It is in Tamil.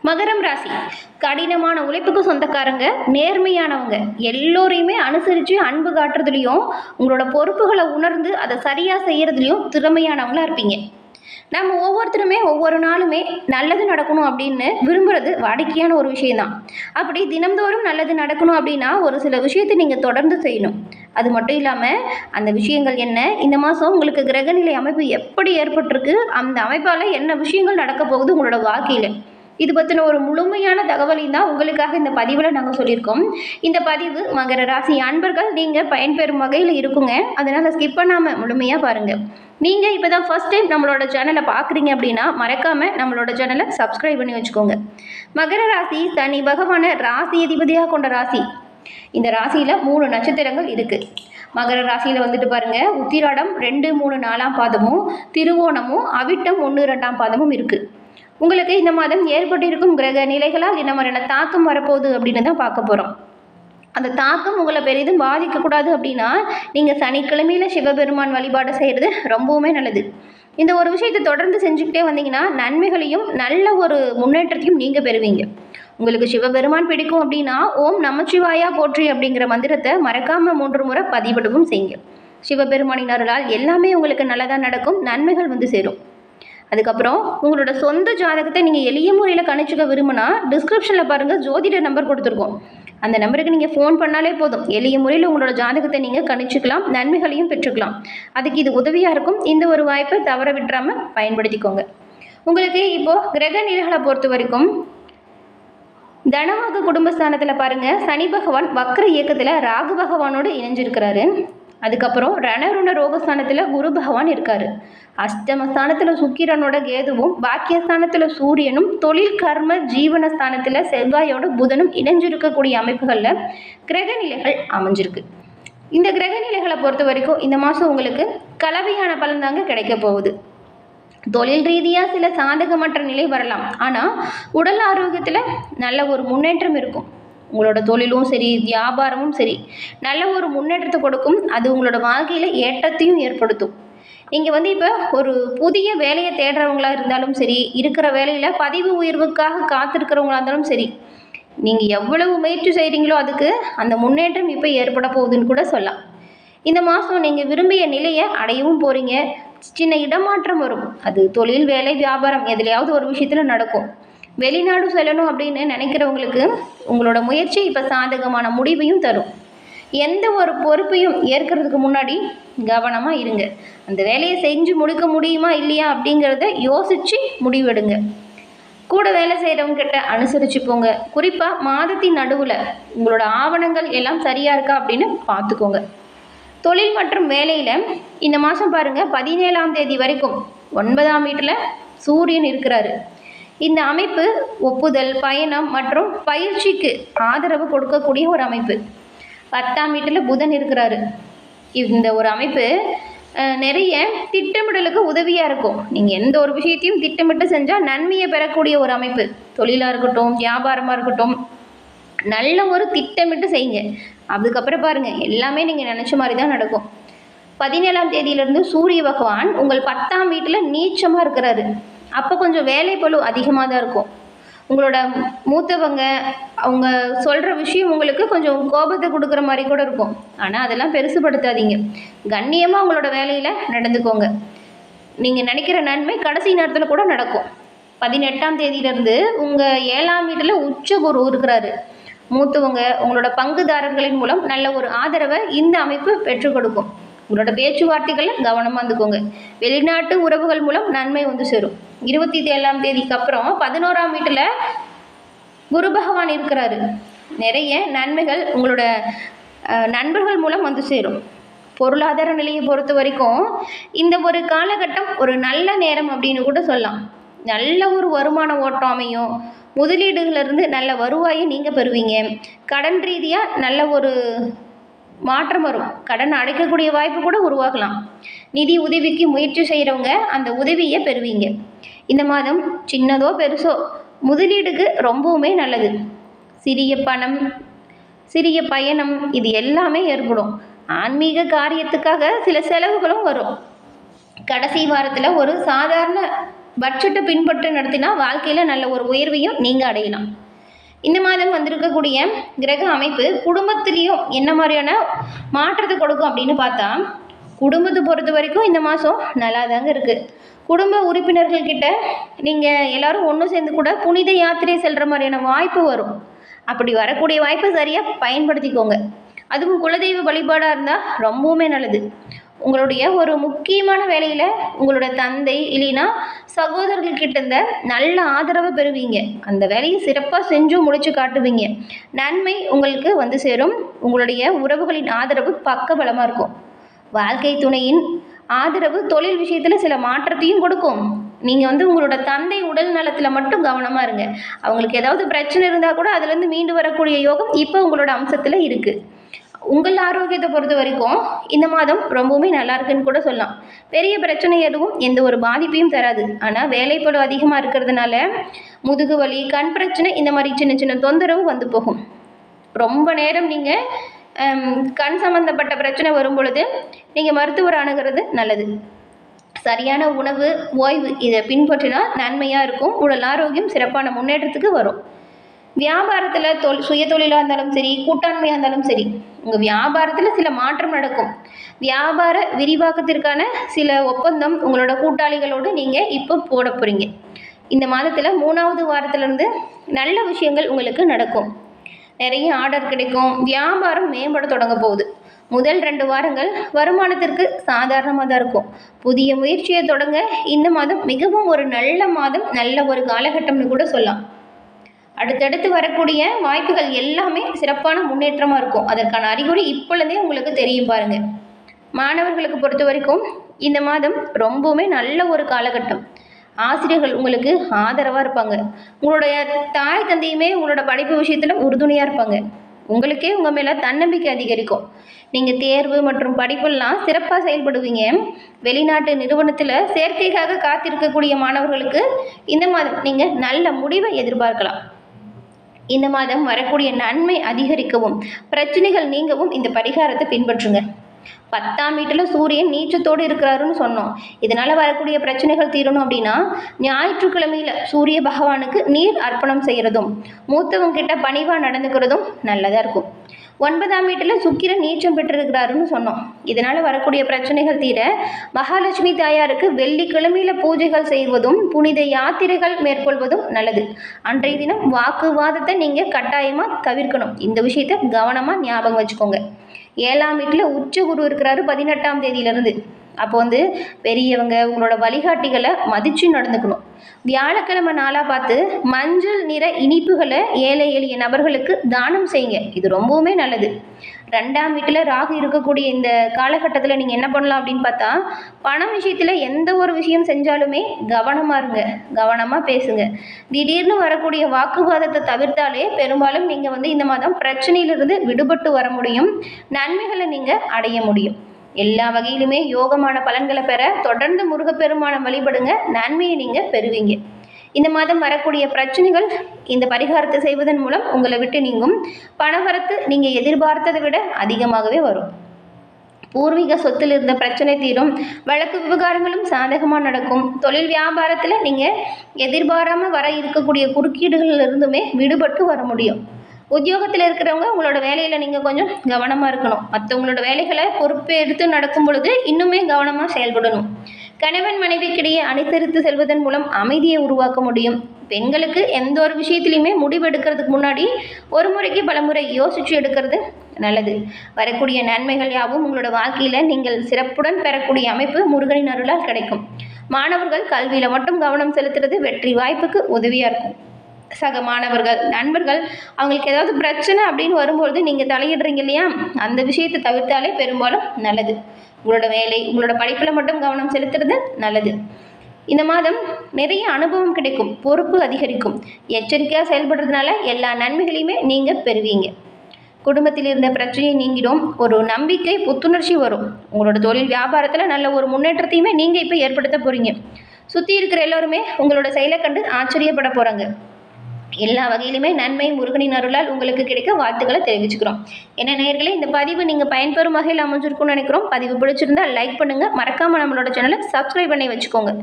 மகரம் ராசி கடினமான உழைப்புக்கு சொந்தக்காரங்க, நேர்மையானவங்க, எல்லோரையுமே அனுசரித்து அன்பு காட்டுறதுலையும் உங்களோட பொறுப்புகளை உணர்ந்து அதை சரியாக செய்யறதுலையும் திறமையானவங்களா இருப்பீங்க. நம்ம ஒவ்வொருத்தருமே ஒவ்வொரு நாளுமே நல்லது நடக்கணும் அப்படின்னு விரும்புறது வாடிக்கையான ஒரு விஷயம்தான். அப்படி தினம்தோறும் நல்லது நடக்கணும் அப்படின்னா ஒரு சில விஷயத்தை நீங்கள் தொடர்ந்து செய்யணும். அது மட்டும் இல்லாமல் அந்த விஷயங்கள் என்ன, இந்த மாதம் உங்களுக்கு கிரகநிலை அமைப்பு எப்படி ஏற்பட்டிருக்கு, அந்த அமைப்பால் என்ன விஷயங்கள் நடக்க போகுது உங்களோட வாழ்க்கையில், இது பற்றின ஒரு முழுமையான தகவலையும் தான் உங்களுக்காக இந்த பதிவில் நாங்கள் சொல்லியிருக்கோம். இந்த பதிவு மகர ராசி அன்பர்கள் நீங்கள் பயன்பெறும் வகையில் இருக்குங்க. அதனால் ஸ்கிப் பண்ணாமல் முழுமையாக பாருங்கள். நீங்கள் இப்போ தான் ஃபர்ஸ்ட் டைம் நம்மளோட சேனலை பார்க்குறீங்க அப்படின்னா மறக்காமல் நம்மளோட சேனலை சப்ஸ்கிரைப் பண்ணி வச்சுக்கோங்க. மகர ராசி சனி பகவானை ராசி அதிபதியாக கொண்ட ராசி. இந்த ராசியில் 3 நட்சத்திரங்கள் இருக்குது. மகர ராசியில் வந்துட்டு பாருங்கள், உத்திராடம் 2, 3, 4ஆம் பாதமும், திருவோணமும், அவிட்டம் 1, 2ஆம் பாதமும் இருக்குது. உங்களுக்கு இந்த மாதம் ஏற்பட்டிருக்கும் கிரக நிலைகளால் என்ன மாதிரியான தாக்கம் வரப்போகுது அப்படின்னு தான் பார்க்க போகிறோம். அந்த தாக்கம் உங்களை பெரிதும் பாதிக்கக்கூடாது அப்படின்னா நீங்கள் சனிக்கிழமையில் சிவபெருமான் வழிபாடு செய்கிறது ரொம்பவுமே நல்லது. இந்த ஒரு விஷயத்தை தொடர்ந்து செஞ்சுக்கிட்டே வந்தீங்கன்னா நன்மைகளையும் நல்ல ஒரு முன்னேற்றத்தையும் நீங்கள் பெறுவீங்க. உங்களுக்கு சிவபெருமான் பிடிக்கும் அப்படின்னா ஓம் நமச்சிவாயா போற்றி அப்படிங்கிற மந்திரத்தை மறக்காமல் 3 முறை பதிவிடவும் செய்யுங்க. சிவபெருமானின் அருளால் எல்லாமே உங்களுக்கு நல்லதாக நடக்கும், நன்மைகள் வந்து சேரும். அதுக்கப்புறம் உங்களோட சொந்த ஜாதகத்தை நீங்கள் எளிய முறையில் கணிச்சுக்க விரும்பினா டிஸ்கிரிப்ஷனில் பாருங்கள், ஜோதிட நம்பர் கொடுத்துருக்கோம். அந்த நம்பருக்கு நீங்கள் ஃபோன் பண்ணாலே போதும், எளிய முறையில் உங்களோட ஜாதகத்தை நீங்கள் கணிச்சுக்கலாம், நன்மைகளையும் பெற்றுக்கலாம். அதுக்கு இது உதவியாக இருக்கும். இந்த ஒரு வாய்ப்பை தவற விட்டுறாமல் பயன்படுத்திக்கோங்க. உங்களுக்கு இப்போது கிரக நிலைகளை பொறுத்த வரைக்கும் தனமாக குடும்பஸ்தானத்தில் பாருங்கள், சனி பகவான் வக்ர இயக்கத்தில் ராகு பகவானோடு இணைஞ்சிருக்கிறாரு. அதுக்கப்புறம் ரணருண ரோகஸ்தானத்தில் குரு பகவான் இருக்கார். அஷ்டமஸ்தானத்தில் சுக்கிரனோட கேதுவும், பாக்கியஸ்தானத்தில் சூரியனும், தொழில் கர்ம ஜீவனஸ்தானத்தில் செவ்வாயோட புதனும் இணைஞ்சிருக்கக்கூடிய அமைப்புகளில் கிரகநிலைகள் அமைஞ்சிருக்கு. இந்த கிரகநிலைகளை பொறுத்த வரைக்கும் இந்த மாதம் உங்களுக்கு கலவையான பலன் தாங்க கிடைக்க போகுது. தொழில் ரீதியாக சில சாதகமற்ற நிலை வரலாம், ஆனால் உடல் ஆரோக்கியத்தில் நல்ல ஒரு முன்னேற்றம் இருக்கும். உங்களோட தொழிலும் சரி, வியாபாரமும் சரி, நல்ல ஒரு முன்னேற்றத்தை கொடுக்கும். அது உங்களோட வாழ்க்கையில் ஏற்றத்தையும் ஏற்படுத்தும். நீங்கள் இப்போ ஒரு புதிய வேலையை தேடுறவங்களா இருந்தாலும் சரி, இருக்கிற வேலையில் பதிவு உயர்வுக்காக காத்திருக்கிறவங்களா இருந்தாலும் சரி, நீங்கள் எவ்வளவு முயற்சி செய்கிறீங்களோ அதுக்கு அந்த முன்னேற்றம் இப்போ ஏற்பட போகுதுன்னு கூட சொல்லலாம். இந்த மாதம் நீங்கள் விரும்பிய நிலையை அடையவும் போகிறீங்க. சின்ன இடமாற்றம் வரும். அது தொழில், வேலை, வியாபாரம் எதுலையாவது ஒரு விஷயத்தில் நடக்கும். வெளிநாடு செல்லணும் அப்படின்னு நினைக்கிறவங்களுக்கு உங்களோட முயற்சி இப்போ சாதகமான முடிவையும் தரும். எந்த ஒரு பொறுப்பையும் ஏற்கிறதுக்கு முன்னாடி கவனமாக இருங்க. அந்த வேலையை செஞ்சு முடிக்க முடியுமா இல்லையா அப்படிங்கிறத யோசித்து முடிவெடுங்க. கூட வேலை செய்கிறவங்ககிட்ட அனுசரித்து போங்க. குறிப்பாக மாதத்தின் நடுவில் உங்களோட ஆவணங்கள் எல்லாம் சரியாக இருக்கா அப்படின்னு பார்த்துக்கோங்க. தொழில் மற்றும் வேலையில் இந்த மாதம் பாருங்கள், 17ஆம் தேதி வரைக்கும் 9ஆம் வீட்டில் சூரியன் இருக்கிறாரு. இந்த அமைப்பு ஒப்புதல், பயணம் மற்றும் பயிற்சிக்கு ஆதரவு கொடுக்கக்கூடிய ஒரு அமைப்பு. 10ஆம் வீட்டில் புதன் இருக்கிறாரு. இந்த ஒரு அமைப்பு நிறைய திட்டமிடலுக்கு உதவியாக இருக்கும். நீங்கள் எந்த ஒரு விஷயத்தையும் திட்டமிட்டு செஞ்சால் நன்மையை பெறக்கூடிய ஒரு அமைப்பு. தொழிலாக இருக்கட்டும், வியாபாரமாக இருக்கட்டும், நல்ல ஒரு திட்டமிட்டு செய்யுங்க. அதுக்கப்புறம் பாருங்கள், எல்லாமே நீங்கள் நினச்ச மாதிரி தான் நடக்கும். 17ஆம் தேதியிலேருந்து சூரிய பகவான் உங்கள் 10ஆம் வீட்டில் நீச்சமாக இருக்கிறாரு. அப்போ கொஞ்சம் வேலை பளு அதிகமாக தான் இருக்கும். உங்களோட மூத்தவங்க அவங்க சொல்கிற விஷயம் உங்களுக்கு கொஞ்சம் கோபத்தை கொடுக்குற மாதிரி கூட இருக்கும். ஆனால் அதெல்லாம் பெருசுப்படுத்தாதீங்க. கண்ணியமாக உங்களோட வேலையில் நடந்துக்கோங்க. நீங்கள் நினைக்கிற நன்மை கடைசி நேரத்தில் கூட நடக்கும். 18ஆம் தேதியிலேருந்து உங்கள் 7ஆம் வீட்டில் உச்ச குரு இருக்கிறாரு. மூத்தவங்க உங்களோட பங்குதாரர்களின் மூலம் நல்ல ஒரு ஆதரவை இந்த அமைப்பு பெற்றுக் கொடுக்கும். உங்களோட பேச்சுவார்த்தைகளில் கவனமாக இருந்துக்கோங்க. வெளிநாட்டு உறவுகள் மூலம் நன்மை வந்து சேரும். 27ஆம் தேதிக்கு அப்புறம் 11ஆம் வீட்டில் குரு பகவான் இருக்கிறாரு. நிறைய நன்மைகள் உங்களோட நண்பர்கள் மூலம் வந்து சேரும். பொருளாதார நிலையை பொறுத்த வரைக்கும் இந்த ஒரு காலகட்டம் ஒரு நல்ல நேரம் அப்படின்னு கூட சொல்லலாம். நல்ல ஒரு வருமான ஓட்டம் அமையும். முதலீடுகளிலிருந்து நல்ல வருவாயை நீங்கள் பெறுவீங்க. கடன் ரீதியாக நல்ல ஒரு மாற்றம் வரும். கடன் அடைக்கக்கூடிய வாய்ப்பு கூட உருவாகலாம். நிதி உதவிக்கு முயற்சி செய்கிறவங்க அந்த உதவியை பெறுவீங்க. இந்த மாதம் சின்னதோ பெருசோ முதலீடுக்கு ரொம்பவுமே நல்லது. சிறிய பணம், சிறிய பயணம், இது எல்லாமே ஏற்படும். ஆன்மீக காரியத்துக்காக சில செலவுகளும் வரும். கடைசி வாரத்தில் ஒரு சாதாரண பட்ஜெட்டை பின்பற்றி நடத்தினா வாழ்க்கையில் நல்ல ஒரு உயர்வையும் நீங்கள் அடையலாம். இந்த மாதம் வந்திருக்கக்கூடிய கிரக அமைப்பு குடும்பத்திலையும் என்ன மாதிரியான மாற்றத்தை கொடுக்கும் அப்படின்னு பார்த்தா, குடும்பத்தை பொறுத்த வரைக்கும் இந்த மாதம் நல்லா தாங்க இருக்குது. குடும்ப உறுப்பினர்கள்கிட்ட நீங்கள் எல்லாரும் ஒன்று சேர்ந்து கூட புனித யாத்திரை செல்கிற மாதிரியான வாய்ப்பு வரும். அப்படி வரக்கூடிய வாய்ப்பை சரியாக பயன்படுத்திக்கோங்க. அதுவும் குலதெய்வ வழிபாடாக இருந்தால் ரொம்பவுமே நல்லது. உங்களுடைய ஒரு முக்கியமான வேலையில் உங்களோட தந்தை இல்லைன்னா சகோதரர்கள்கிட்ட இருந்த நல்ல ஆதரவை பெறுவீங்க. அந்த வேலையை சிறப்பாக செஞ்சும் முடிச்சு காட்டுவீங்க. நன்மை உங்களுக்கு வந்து சேரும். உங்களுடைய உறவுகளின் ஆதரவு பக்கபலமாக இருக்கும். வாழ்க்கை துணையின் ஆதரவு தொழில் விஷயத்தில் சில மாற்றத்தையும் கொடுக்கும். நீங்கள் உங்களோட தந்தை உடல் நலத்தில் மட்டும் கவனமாக இருங்க. அவங்களுக்கு ஏதாவது பிரச்சனை இருந்தால் கூட அதுலேருந்து மீண்டு வரக்கூடிய யோகம் இப்போ உங்களோட அம்சத்தில் இருக்குது. உங்கள் ஆரோக்கியத்தை பொறுத்த வரைக்கும் இந்த மாதம் ரொம்பவுமே நல்லா இருக்குன்னு கூட சொல்லலாம். பெரிய பிரச்சனை எதுவும் எந்த ஒரு பாதிப்பையும் தராது. ஆனால் வேலைப்பளு அதிகமாக இருக்கிறதுனால முதுகு வலி, கண் பிரச்சனை, இந்த மாதிரி சின்ன சின்ன தொந்தரவு வந்து போகும். ரொம்ப நேரம் நீங்கள் கண் சம்பந்தப்பட்ட பிரச்சனை வரும் பொழுது நீங்கள் மருத்துவர் அணுகிறது நல்லது. சரியான உணவு, ஓய்வு இதை பின்பற்றினால் நன்மையாக இருக்கும். உடல் ஆரோக்கியம் சிறப்பான முன்னேற்றத்துக்கு வரும். வியாபாரத்தில் சுய தொழிலாக இருந்தாலும் சரி, கூட்டாண்மையாக இருந்தாலும் சரி, உங்கள் வியாபாரத்தில் சில மாற்றம் நடக்கும். வியாபார விரிவாக்கத்திற்கான சில ஒப்பந்தம் உங்களோட கூட்டாளிகளோடு நீங்கள் இப்போ போட போகிறீங்க. இந்த மாதத்தில் 3வது வாரத்திலிருந்து நல்ல விஷயங்கள் உங்களுக்கு நடக்கும். நிறைய ஆர்டர் கிடைக்கும். வியாபாரம் மேம்பட தொடங்க போகுது. முதல் 2 வாரங்கள் வருமானத்திற்கு சாதாரணமாக தான் இருக்கும். புதிய முயற்சியை தொடங்க இந்த மாதம் மிகவும் ஒரு நல்ல மாதம், நல்ல ஒரு காலகட்டம்னு கூட சொல்லலாம். அடுத்தடுத்து வரக்கூடிய வாய்ப்புகள் எல்லாமே சிறப்பான முன்னேற்றமாக இருக்கும். அதற்கான அறிகுறி இப்பொழுதே உங்களுக்கு தெரியும் பாருங்கள். மாணவர்களுக்கு பொறுத்த வரைக்கும் இந்த மாதம் ரொம்பவுமே நல்ல ஒரு காலகட்டம். ஆசிரியர்கள் உங்களுக்கு ஆதரவாக இருப்பாங்க. உங்களுடைய தாய் தந்தையுமே உங்களோட படிப்பு விஷயத்தில் உறுதுணையாக இருப்பாங்க. உங்களுக்கே உங்கள் மேலே தன்னம்பிக்கை அதிகரிக்கும். நீங்கள் தேர்வு மற்றும் படிப்பெல்லாம் சிறப்பாக செயல்படுவீங்க. வெளிநாட்டு நிறுவனத்தில் சேர்க்கைக்காக காத்திருக்கக்கூடிய மாணவர்களுக்கு இந்த மாதம் நீங்கள் நல்ல முடிவை எதிர்பார்க்கலாம். இந்த மாதம் வரக்கூடிய நன்மை அதிகரிக்கவும் பிரச்சனைகள் நீங்கவும் இந்த பரிகாரத்தை பின்பற்றுங்க. 10ஆம் வீட்டில் சூரியன் நீச்சத்தோடு இருக்கிறாருன்னு சொன்னோம். இதனால் வரக்கூடிய பிரச்சனைகள் தீரணும் அப்படின்னா ஞாயிற்றுக்கிழமையில் சூரிய பகவானுக்கு நீர் அர்ப்பணம் செய்கிறதும் மூத்தவங்க கிட்ட பணிவாக நடந்துக்கிறதும் நல்லதாக இருக்கும். 9ஆம் வீட்டில் சுக்கிரன் நீச்சம் பெற்றிருக்கிறாருன்னு சொன்னோம். இதனால் வரக்கூடிய பிரச்சனைகள் தீர மகாலட்சுமி தாயாருக்கு வெள்ளிக்கிழமையில் பூஜைகள் செய்வதும் புனித யாத்திரைகள் மேற்கொள்வதும் நல்லது. அன்றைய தினம் வாக்குவாதத்தை நீங்கள் கட்டாயமாக தவிர்க்கணும். இந்த விஷயத்தை கவனமாக ஞாபகம் வச்சுக்கோங்க. 7ஆம் வீட்டில் உச்ச குரு இருக்கிறாரு 18ஆம் தேதியிலிருந்து. அப்போ பெரியவங்க உங்களோட வழிகாட்டிகளை மதித்து நடந்துக்கணும். வியாழக்கிழமை நாளாக பார்த்து மஞ்சள் நிற இனிப்புகளை ஏழை எளிய நபர்களுக்கு தானம் செய்யுங்க. இது ரொம்பவுமே நல்லது. 2ஆம் வீட்டில் ராகு இருக்கக்கூடிய இந்த காலகட்டத்தில் நீங்கள் என்ன பண்ணலாம் அப்படின்னு பார்த்தா, பணம் விஷயத்தில் எந்த ஒரு விஷயம் செஞ்சாலுமே கவனமாக இருங்க, கவனமாக பேசுங்க. திடீர்னு வரக்கூடிய வாக்குவாதத்தை தவிர்த்தாலே பெரும்பாலும் நீங்கள் இந்த மாதம் பிரச்சனையிலிருந்து விடுபட்டு வர முடியும். நன்மைகளை நீங்கள் அடைய முடியும். எல்லா வகையிலுமே யோகமான பலன்களை பெற தொடர்ந்து முருகப்பெருமானை வழிபடுங்க. நன்மையை நீங்கள் பெறுவீங்க. இந்த மாதம் வரக்கூடிய பிரச்சனைகள் இந்த பரிகாரத்தை செய்வதன் மூலம் உங்களை விட்டு நீங்கும். பணவரத்து நீங்கள் எதிர்பார்த்ததை விட அதிகமாகவே வரும். பூர்வீக சொத்தில் இருந்த பிரச்சனை தீரும். வழக்கு விவகாரங்களும் சாதகமாக நடக்கும். தொழில் வியாபாரத்தில் நீங்கள் எதிர்பாராமல் வர இருக்கக்கூடிய குறுக்கீடுகள் இருந்துமே விடுபட்டு வர முடியும். உத்தியோகத்தில் இருக்கிறவங்க உங்களோட வேலையில் நீங்கள் கொஞ்சம் கவனமாக இருக்கணும். மற்றவங்களோட வேலைகளை பொறுப்பை எடுத்து நடக்கும் பொழுது இன்னுமே கவனமாக செயல்படணும். கணவன் மனைவிக்கிடையே அனுசரித்து செல்வதன் மூலம் அமைதியை உருவாக்க முடியும். பெண்களுக்கு எந்த ஒரு விஷயத்துலையுமே முடிவெடுக்கிறதுக்கு முன்னாடி ஒரு முறைக்கு பலமுறை யோசித்து எடுக்கிறது நல்லது. வரக்கூடிய நன்மைகள் யாவும் உங்களோட வாழ்க்கையில் நீங்கள் சிறப்புடன் பெறக்கூடிய அமைப்பு முருகனின் அருளால் கிடைக்கும். மாணவர்கள் கல்வியில் மட்டும் கவனம் செலுத்துறது வெற்றி வாய்ப்புக்கு உதவியாக இருக்கும். சக மாணவர்கள், நண்பர்கள் அவங்களுக்கு ஏதாவது பிரச்சனை அப்படின்னு வரும்பொழுது நீங்கள் தலையிடுறீங்க இல்லையா, அந்த விஷயத்தை தவிர்த்தாலே பெரும்பாலும் நல்லது. உங்களோட வேலை, உங்களோட படிப்பில் மட்டும் கவனம் செலுத்துறது நல்லது. இந்த மாதம் நிறைய அனுபவம் கிடைக்கும். பொறுப்பு அதிகரிக்கும். எச்சரிக்கையாக செயல்படுறதுனால எல்லா நன்மைகளையுமே நீங்கள் பெறுவீங்க. குடும்பத்தில் இருந்த பிரச்சனையை நீங்கிடும். ஒரு நம்பிக்கை, புத்துணர்ச்சி வரும். உங்களோட தொழில் வியாபாரத்தில் நல்ல ஒரு முன்னேற்றத்தையுமே நீங்கள் இப்போ ஏற்படுத்த போகிறீங்க. சுற்றி இருக்கிற எல்லோருமே உங்களோட செயலை கண்டு ஆச்சரியப்பட போகிறாங்க. எல்லா வகையிலுமே நன்மை முருகனின் அருளால் உங்களுக்கு கிடைக்க வாழ்த்துக்களை தெரிவிச்சுக்கிறோம். என்ன நேயர்களே, இந்த பதிவு நீங்கள் பயன்பெறும் வகையில் அமைஞ்சிருக்கும்னு நினைக்கிறோம். பதிவு பிடிச்சிருந்தா லைக் பண்ணுங்கள். மறக்காமல் நம்மளோட சேனலை சப்ஸ்கிரைப் பண்ணி வச்சுக்கோங்க.